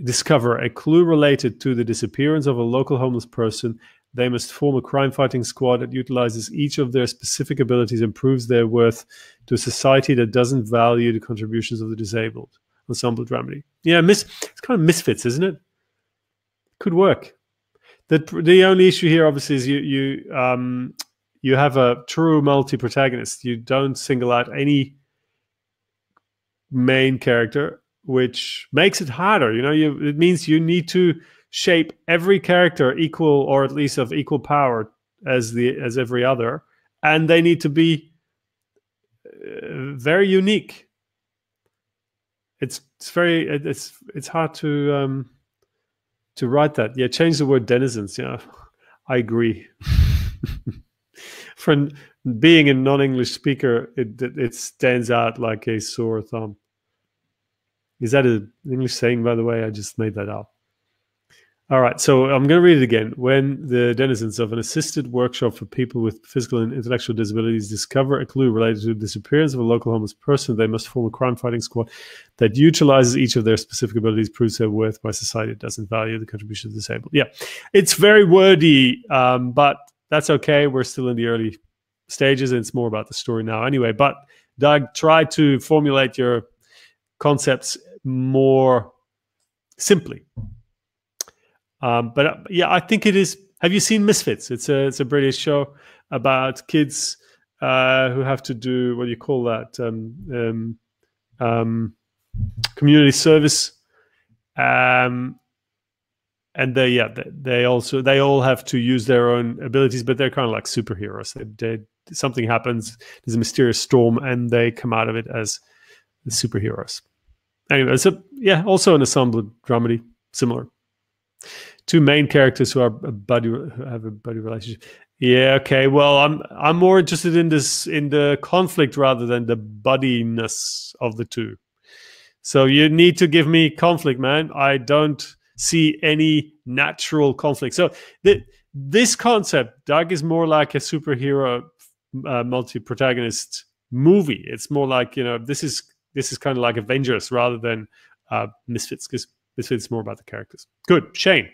discover a clue related to the disappearance of a local homeless person, they must form a crime-fighting squad that utilizes each of their specific abilities and proves their worth to a society that doesn't value the contributions of the disabled. Ensemble dramedy. Yeah, it's kind of misfits, isn't it? Could work. The only issue here, obviously, is you have a true multi-protagonist. You don't single out any main character, which makes it harder. It means you need to shape every character equal, or at least of equal power as every other, and they need to be very unique. It's hard to write that. Yeah, change the word denizens. Yeah, I agree. For being a non-English speaker, it stands out like a sore thumb. Is that an English saying, by the way? I just made that up. All right, so I'm going to read it again. When the denizens of an assisted workshop for people with physical and intellectual disabilities discover a clue related to the disappearance of a local homeless person, they must form a crime-fighting squad that utilizes each of their specific abilities, proves their worth by society that doesn't value the contribution of the disabled. Yeah, it's very wordy, but that's okay. We're still in the early stages, and it's more about the story now anyway. But Doug, try to formulate your concepts more simply. But I think it is. Have you seen Misfits? It's a British show about kids who have to do, what do you call that? Community service, and they all have to use their own abilities, but they're kind of like superheroes. Something happens, there's a mysterious storm, and they come out of it as the superheroes. Anyway, so also an ensemble dramedy, similar. Two main characters who have a buddy relationship. Yeah, okay. Well, I'm more interested in the conflict rather than the buddiness of the two. So you need to give me conflict, man. I don't see any natural conflict. So this concept, Doug, is more like a superhero multi-protagonist movie. It's more like, this is kind of like Avengers rather than Misfits, because Misfits is more about the characters. Good. Shane.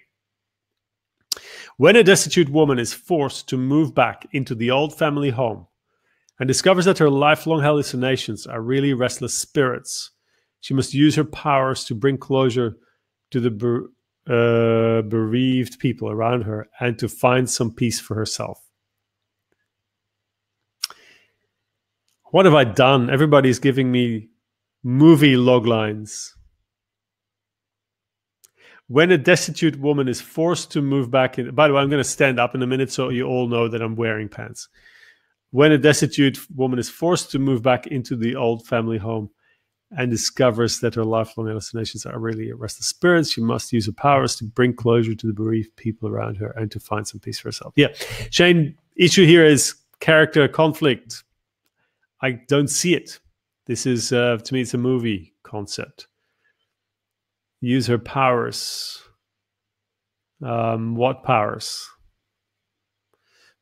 When a destitute woman is forced to move back into the old family home and discovers that her lifelong hallucinations are really restless spirits, she must use her powers to bring closure to the bereaved people around her and to find some peace for herself. What have I done? Everybody's giving me movie log lines. When a destitute woman is forced to move back in... By the way, I'm going to stand up in a minute so you all know that I'm wearing pants. When a destitute woman is forced to move back into the old family home and discovers that her lifelong hallucinations are really a restless spirit, she must use her powers to bring closure to the bereaved people around her and to find some peace for herself. Yeah, Shane, issue here is character conflict. I don't see it. This is, to me, it's a movie concept. Use her powers. What powers?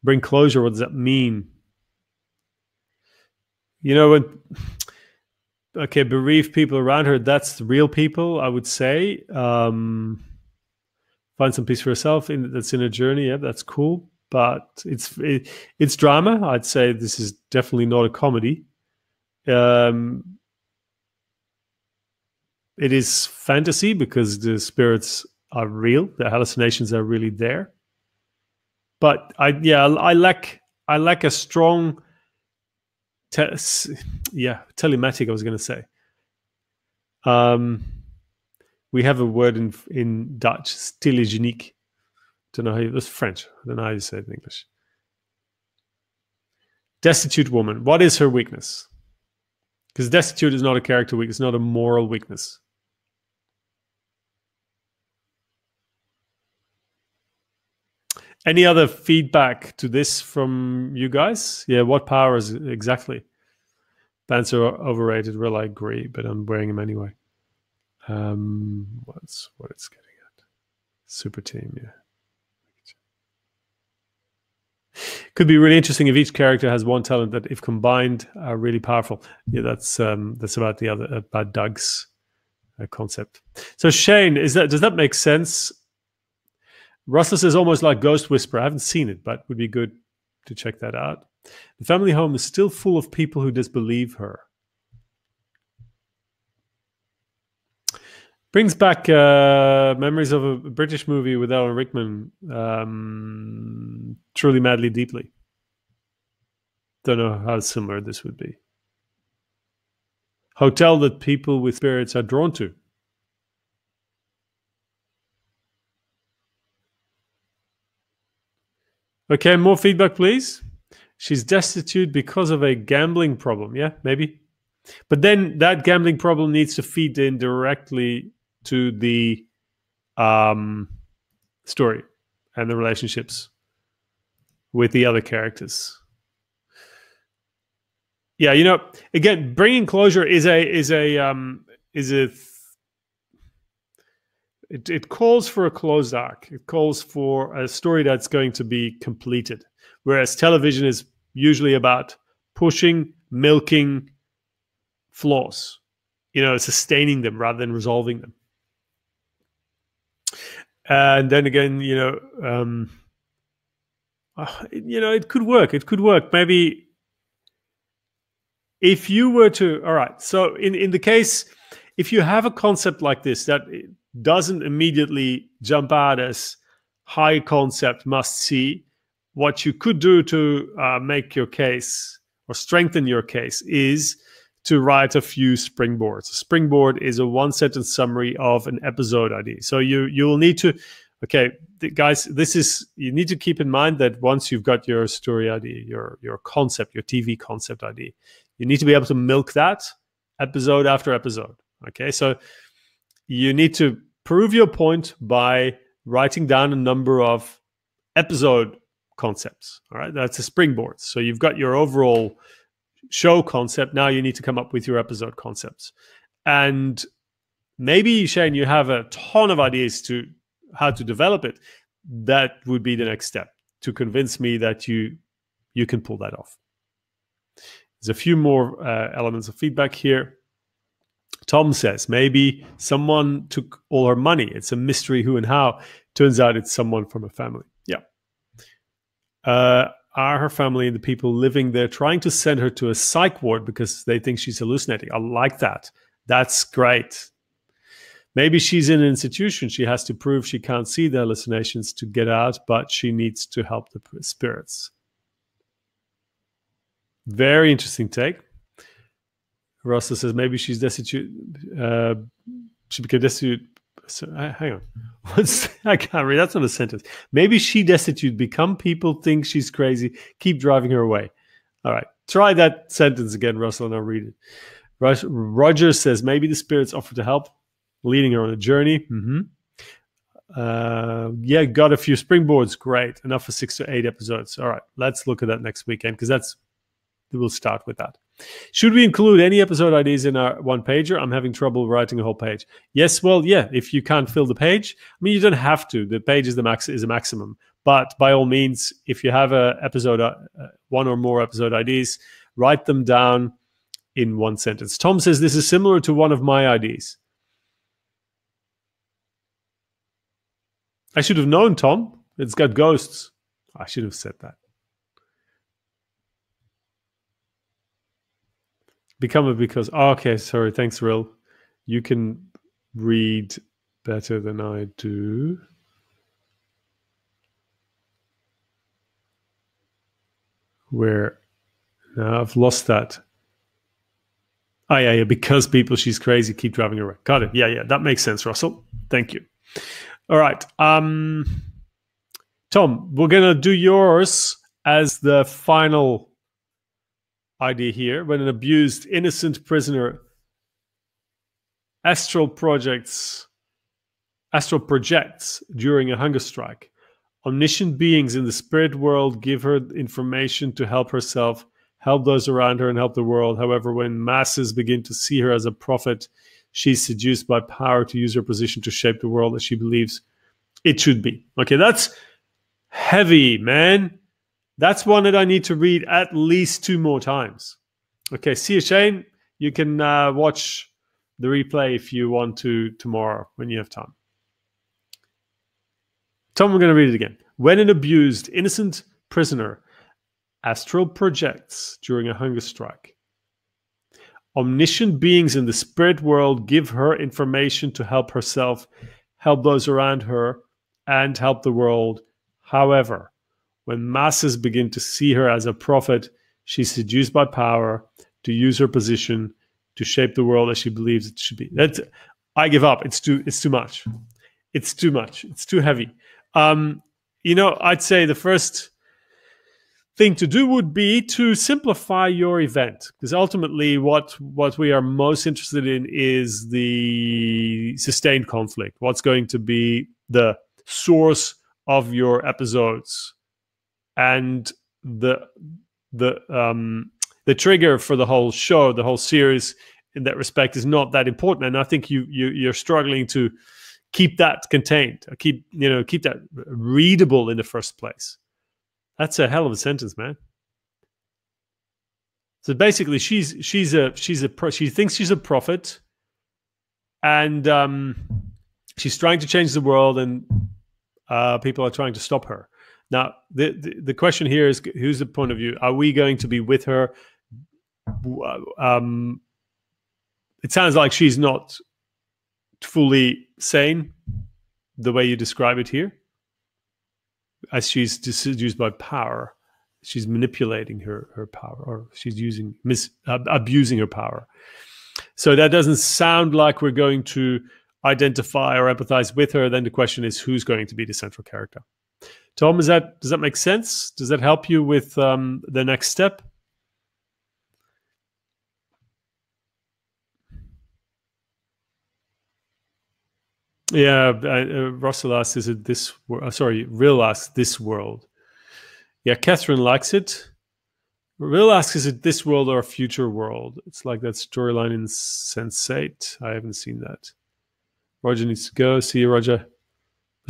Bring closure, what does that mean? You know, when... Okay, bereaved people around her, that's real people, I would say. Find some peace for herself. That's in a journey. Yeah, that's cool. But it's drama. I'd say this is definitely not a comedy. It is fantasy because the spirits are real. The hallucinations are really there. But I lack a strong... telematic, I was going to say. We have a word in Dutch, telegeniek. Don't know how that's French. I don't know how you say it in English. Destitute woman. What is her weakness? Because destitute is not a character weakness, not a moral weakness. Any other feedback to this from you guys? Yeah, what powers exactly? Pants are overrated. Well, I agree, but I'm wearing them anyway. What's what it's getting at? Super team, yeah. Could be really interesting if each character has one talent that, if combined, are really powerful. Yeah, that's about Doug's concept. So Shane, does that make sense? Russell says almost like Ghost Whisperer. I haven't seen it, but would be good to check that out. The family home is still full of people who disbelieve her. Brings back memories of a British movie with Alan Rickman, Truly, Madly, Deeply. Don't know how similar this would be. Hotel that people with spirits are drawn to. Okay, more feedback, please. She's destitute because of a gambling problem. Yeah, maybe. But then that gambling problem needs to feed in directly to the story and the relationships with the other characters. Yeah, you know, again, bringing closure it calls for a closed arc. It calls for a story that's going to be completed, whereas television is usually about pushing, milking flaws, you know, sustaining them rather than resolving them. And then again, you know, it could work. It could work. Maybe if you were to, all right. So in the case, if you have a concept like this that doesn't immediately jump out as high concept, must see, what you could do to make your case or strengthen your case is to write a few springboards. A springboard is a one-sentence summary of an episode idea. So you'll need to, okay, guys, you need to keep in mind that once you've got your story idea, your concept, your TV concept idea, you need to be able to milk that episode after episode. Okay, so you need to prove your point by writing down a number of episode concepts. All right, that's a springboard. So you've got your overall show concept. Now you need to come up with your episode concepts. And maybe, Shane, you have a ton of ideas to how to develop it. That would be the next step to convince me that you can pull that off. There's a few more elements of feedback here. Tom says, maybe someone took all her money. It's a mystery who and how. Turns out it's someone from a family. Yeah. Are her family and the people living there trying to send her to a psych ward because they think she's hallucinating? I like that. That's great. Maybe she's in an institution. She has to prove she can't see the hallucinations to get out, but she needs to help the spirits. Very interesting take. Russell says maybe she's destitute. She became destitute. So, hang on. I can't read. That's not a sentence. Maybe she destitute. Become people think she's crazy. Keep driving her away. All right. Try that sentence again, Russell, and I'll read it. Roger says maybe the spirits offer to help, leading her on a journey. Yeah, got a few springboards. Great. Enough for 6 to 8 episodes. All right. Let's look at that next weekend because we'll start with that. Should we include any episode ideas in our one pager? I'm having trouble writing a whole page. Yes, well, yeah. If you can't fill the page, I mean, you don't have to. The page is a maximum. But by all means, if you have a episode, one or more episode ideas, write them down in one sentence. Tom says this is similar to one of my ideas. I should have known, Tom. It's got ghosts. I should have said that. Become a because. Oh, okay, sorry. Thanks, Rill. You can read better than I do. Where now I've lost that. Oh, yeah. Because people, she's crazy. Keep driving her away. Got it. Yeah. That makes sense, Russell. Thank you. All right. Tom, we're going to do yours as the final idea here. When an abused, innocent prisoner astral projects during a hunger strike, omniscient beings in the spirit world give her information to help herself, help those around her, and help the world. However, when masses begin to see her as a prophet, she's seduced by power to use her position to shape the world as she believes it should be. Okay, that's heavy, man. That's one that I need to read at least 2 more times. Okay, see you, Shane. You can watch the replay if you want to tomorrow when you have time. Tom, we're going to read it again. When an abused, innocent prisoner astral projects during a hunger strike, omniscient beings in the spirit world give her information to help herself, help those around her, and help the world. However, when masses begin to see her as a prophet, she's seduced by power to use her position to shape the world as she believes it should be. I give up. It's too much. It's too much. It's too heavy. I'd say the first thing to do would be to simplify your event, because ultimately what we are most interested in is the sustained conflict. What's going to be the source of your episodes, and the trigger for the whole show, the whole series in that respect is not that important. And I think you're struggling to keep that contained, keep that readable in the first place. That's a hell of a sentence, man. So basically, she thinks she's a prophet, and she's trying to change the world, and people are trying to stop her. Now, the question here is, who's the point of view? Are we going to be with her? It sounds like she's not fully sane, the way you describe it here, as she's seduced by power. She's manipulating her power, or she's abusing her power. So that doesn't sound like we're going to identify or empathize with her. Then the question is, who's going to be the central character? Tom, does that make sense? Does that help you with the next step? Yeah, Russell asks, is it this world? Sorry, Rill asks, this world. Yeah, Catherine likes it. Rill asks, is it this world or a future world? It's like that storyline in Sense8. I haven't seen that. Roger needs to go. See you, Roger.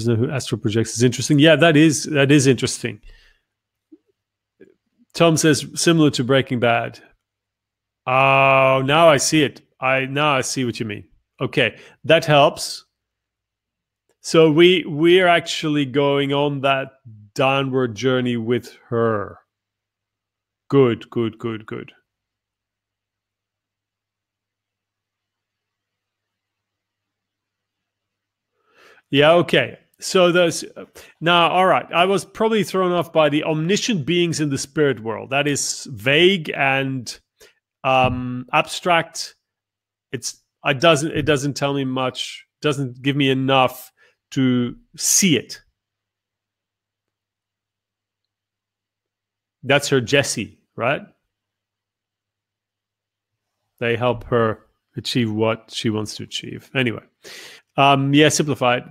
Who astral projects is interesting. Yeah, that is interesting. Tom says, similar to Breaking Bad. Oh, now I see it. Now I see what you mean. Okay, that helps. So we're actually going on that downward journey with her. Good. Yeah, okay. So now, all right. I was probably thrown off by the omniscient beings in the spirit world. That is vague, and Abstract, it doesn't tell me much, doesn't give me enough to see it. That's her Jessie, right? They help her achieve what she wants to achieve. Anyway, yeah, simplified.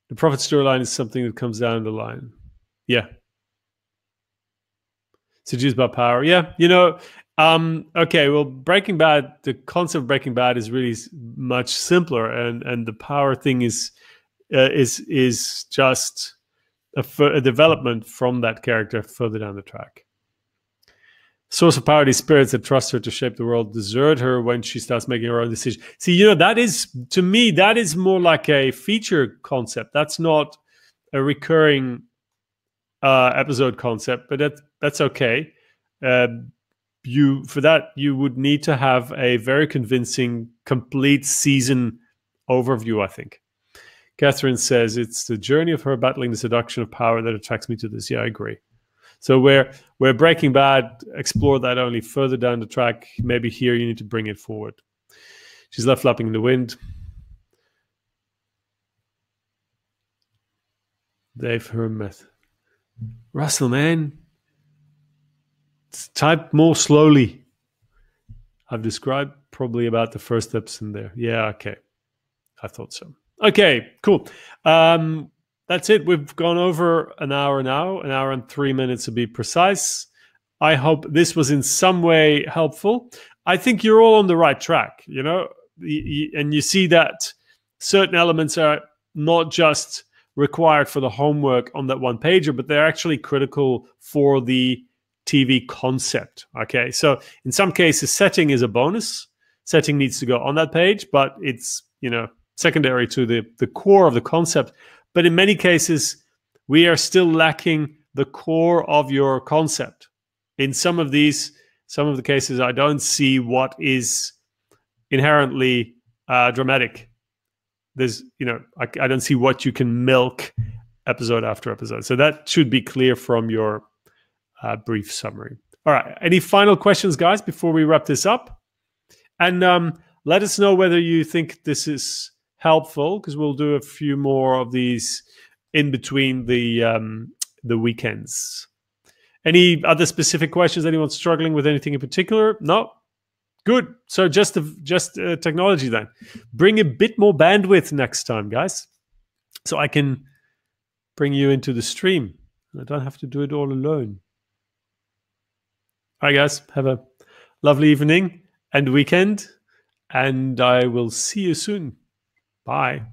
The profit storyline is something that comes down the line. Yeah. Seduced by power. Yeah, okay, well, Breaking Bad, the concept of Breaking Bad is really much simpler, and the power thing is just a development from that character further down the track. Source of power, these spirits that trust her to shape the world desert her when she starts making her own decisions. See, that is, to me, that is more like a feature concept. That's not a recurring episode concept, but that's okay. For that, you would need to have a very convincing, complete season overview, I think. Catherine says, it's the journey of her battling the seduction of power that attracts me to this. Yeah, I agree. So where Breaking Bad explored that only further down the track, maybe here you need to bring it forward. She's left flapping in the wind. Dave Hermeth. Russell, man. Type more slowly. I've described probably about the first steps in there. Yeah, okay. I thought so. Okay, cool. That's it. We've gone over an hour now, an hour and 3 minutes to be precise. I hope this was in some way helpful. I think you're all on the right track, and you see that certain elements are not just required for the homework on that one pager, but they're actually critical for the TV concept. Okay, so in some cases, setting is a bonus. Setting needs to go on that page, but it's secondary to the core of the concept. But in many cases, we are still lacking the core of your concept. In some of the cases, I don't see what is inherently dramatic. There's, I don't see what you can milk episode after episode. So that should be clear from your brief summary. All right. Any final questions, guys, before we wrap this up? And let us know whether you think this is helpful, because we'll do a few more of these in between the weekends. Any other specific questions? Anyone struggling with anything in particular? No? Good. So just technology then. Bring a bit more bandwidth next time, guys, so I can bring you into the stream. I don't have to do it all alone. All right, guys. Have a lovely evening and weekend, and I will see you soon. Bye.